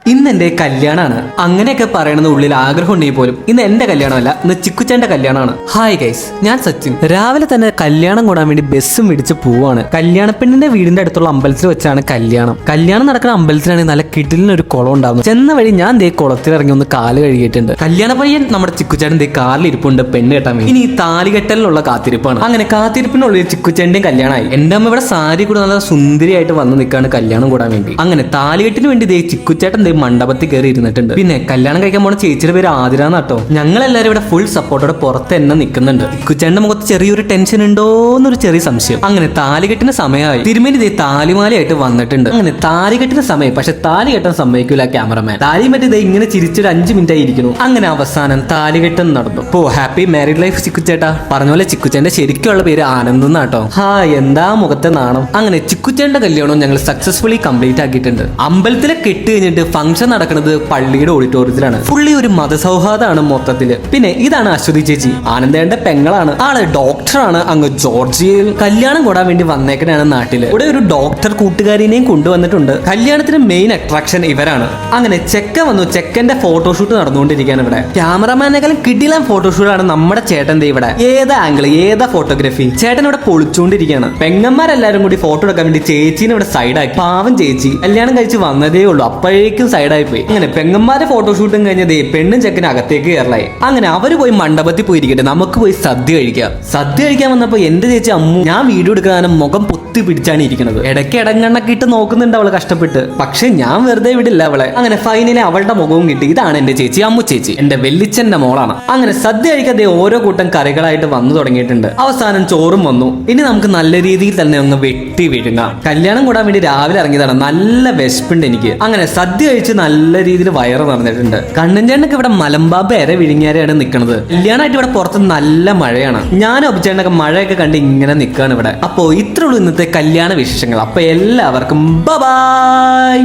ഇന്ന് എന്റെ കല്യാണമാണ്. അങ്ങനെയൊക്കെ പറയണത് ഉള്ളിൽ ആഗ്രഹം ഉണ്ടെങ്കിൽ പോലും ഇന്ന് എന്റെ കല്യാണമല്ല, ഇന്ന് ചിക്കുച്ചേന്റെ കല്യാണമാണ്. ഹായ് ഗൈസ്, ഞാൻ സച്ചിൻ. രാവിലെ തന്നെ കല്യാണം കൂടാൻ വേണ്ടി ബസ്സും പിടിച്ച് പോവാണ്. കല്യാണപ്പെണ്ണിന്റെ വീടിന്റെ അടുത്തുള്ള അമ്പലത്തിൽ വെച്ചാണ് കല്യാണം നടക്കുന്ന അമ്പലത്തിലാണെങ്കിൽ നല്ല കിടിലിനൊരു കുളം ഉണ്ടാവുന്നു. ചെന്ന വഴി ഞാൻ ദേ കുളത്തിലിറങ്ങി ഒന്ന് കാല് കഴുകിയിട്ടുണ്ട്. കല്യാണ പയ്യൻ നമ്മുടെ ചിക്കുച്ചേട്ടൻ ദേ കാറിൽ ഇരിപ്പുണ്ട് പെണ്ണ് കെട്ടാൻ വേണ്ടി. ഇനി ഈ താലികെട്ടലിനുള്ള കാത്തിരിപ്പാണ്. അങ്ങനെ കാത്തിരിപ്പിനുള്ളിൽ ചിക്കുച്ചേന്റെയും കല്യാണമായി. എന്റെ അമ്മ ഇവിടെ സാരി കൂടെ നല്ല സുന്ദരിയായിട്ട് വന്ന് നിൽക്കാണ് കല്യാണം കൂടാൻ വേണ്ടി. അങ്ങനെ താലികെട്ടിന് വേണ്ടി ദേ ചിക്കുച്ചേട്ടൻ മണ്ഡപത്തിൽ കയറി ഇരുന്നിട്ടുണ്ട്. പിന്നെ കല്യാണം കഴിക്കാൻ പോണ ചേച്ചിയുടെ പേര് ആതിര എന്നാട്ടോ. ഞങ്ങളെല്ലാരും ഇവിടെ ഫുൾ സപ്പോർട്ടോടെ പുറത്ത് തന്നെ നിൽക്കുന്നുണ്ട്. ചിക്കുച്ചേന്റെ മുഖത്ത് ചെറിയൊരു ടെൻഷൻ ഉണ്ടോന്നൊരു ചെറിയ സംശയം. അങ്ങനെ താലികെട്ടിന് സമയമായി. തിരുമേനി ദേ താലിമാലയായിട്ട് വന്നിട്ടുണ്ട്. അങ്ങനെ താലികെട്ടിന് സമയം, പക്ഷെ താലി കെട്ടാൻ സമ്മതിക്കൂല ക്യാമറമാൻ. താലി മറ്റേ ദേ ഇങ്ങനെ ചിരിച്ചൊരു 5 മിനിറ്റ് ആയിരിക്കുന്നു. അങ്ങനെ അവസാനം താലികെട്ടം നടന്നു. ഓ ഹാപ്പി മാരീഡ് ലൈഫ് ചിക്കുച്ചേട്ടാ. പറഞ്ഞ പോലെ ചിക്കുച്ചേന്റെ ശരിക്കുള്ള പേര് ആനന്ദ് എന്നാട്ടോ. എന്താ മുഖത്തെ നാണം. അങ്ങനെ ചിക്കുച്ചേന്റെ കല്യാണം ഞങ്ങൾ സക്സസ്ഫുള്ളി കംപ്ലീറ്റ് ആക്കിയിട്ടുണ്ട്. അമ്പലത്തിലെ കെട്ട് കഴിഞ്ഞിട്ട് ഫംഗ്ഷൻ നടക്കുന്നത് പള്ളിയുടെ ഓഡിറ്റോറിയത്തിലാണ്. ഫുള്ളി ഒരു മതസൗഹാർദ്ദമാണ് മൊത്തത്തില്. പിന്നെ ഇതാണ് അശ്വതി ചേച്ചി, ആനന്ദേന്റെ പെങ്ങളാണ്. ആള് ഡോക്ടറാണ് അങ്ങ് ജോർജിയയിൽ. കല്യാണം കൂടാൻ വേണ്ടി വന്നേക്കനാണ് നാട്ടില്. ഇവിടെ ഒരു ഡോക്ടർ കൂട്ടുകാരിനെയും കൊണ്ടുവന്നിട്ടുണ്ട്. കല്യാണത്തിന് മെയിൻ അട്രാക്ഷൻ ഇവരാണ്. അങ്ങനെ ചെക്കൻ വന്നു. ചെക്കന്റെ ഫോട്ടോഷൂട്ട് നടന്നുകൊണ്ടിരിക്കുകയാണ് ഇവിടെ. ക്യാമറമാനേക്കാളും കിടിലൻ ഫോട്ടോഷൂട്ടാണ് നമ്മുടെ ചേട്ടന്റെ ഇവിടെ. ഏതാ ആംഗിൾ, ഏതാ ഫോട്ടോഗ്രാഫി, ചേട്ടൻ ഇവിടെ പൊളിച്ചുകൊണ്ടിരിക്കുകയാണ്. പെങ്ങന്മാരെല്ലാരും കൂടി ഫോട്ടോ എടുക്കാൻ വേണ്ടി ചേച്ചീനെ ഇവിടെ സൈഡാക്കി. പാവം ചേച്ചി കല്യാണം കഴിച്ച് വന്നതേ ഉള്ളൂ, അപ്പോഴേക്കും സൈഡായി പോയി. അങ്ങനെ പെങ്ങന്മാരെ ഫോട്ടോഷൂട്ടും കഴിഞ്ഞതേ പെണ്ണും ചെക്കനും അകത്തേക്ക് കയറലായി. അങ്ങനെ അവര് പോയി മണ്ഡപത്തിൽ പോയിരിക്കട്ടെ, നമുക്ക് പോയി സദ്യ കഴിക്കാം. സദ്യ കഴിക്കാൻ വന്നപ്പോ എന്റെ ചേച്ചി അമ്മു ഞാൻ വീഡിയോ എടുക്കാനും മുഖം പൊത്തി പിടിച്ചാണ് ഇരിക്കുന്നത്. ഇടയ്ക്ക് ഇടങ്ങണ്ണൊക്കെ ഇട്ട് നോക്കുന്നുണ്ട് അവള് കഷ്ടപ്പെട്ട്. പക്ഷെ ഞാൻ വെറുതെ വിടില്ല അവളെ. അങ്ങനെ ഫൈനലി അവളുടെ മുഖവും കിട്ടി. ഇതാണ് എന്റെ ചേച്ചി, അമ്മു ചേച്ചി, എന്റെ വെല്ലിച്ചന്റെ മോളാണ്. അങ്ങനെ സദ്യ കഴിക്കാതെ ഓരോ കൂട്ടം കറികളായിട്ട് വന്നു തുടങ്ങിയിട്ടുണ്ട്. അവസാനം ചോറും വന്നു. ഇനി നമുക്ക് നല്ല രീതിയിൽ തന്നെ ഒന്ന് വെട്ടി വിഴുങ്ങാം. കല്യാണം കൂടാൻ വേണ്ടി രാവിലെ ഇറങ്ങിയതാണ്. നല്ല വിശപ്പുണ്ട് എനിക്ക്. അങ്ങനെ സദ്യ കഴിച്ച് നല്ല രീതിയിൽ വയറ് നിറഞ്ഞിട്ടുണ്ട്. കണ്ണൻചേട്ടനൊക്കെ ഇവിടെ മലമ്പാമ്പ് എര വിഴുങ്ങിയാരെയാണ് നിൽക്കുന്നത്. കല്യാണമായിട്ട് ഇവിടെ പുറത്ത് നല്ല മഴയാണ്. ഞാനും അഭിചേട്ടനൊക്കെ മഴയൊക്കെ കണ്ട് ഇങ്ങനെ നിൽക്കുകയാണ് ഇവിടെ. അപ്പോ ഇത്രയുള്ളൂ ഇന്നത്തെ കല്യാണ വിശേഷങ്ങൾ. അപ്പൊ എല്ലാവർക്കും ബൈ.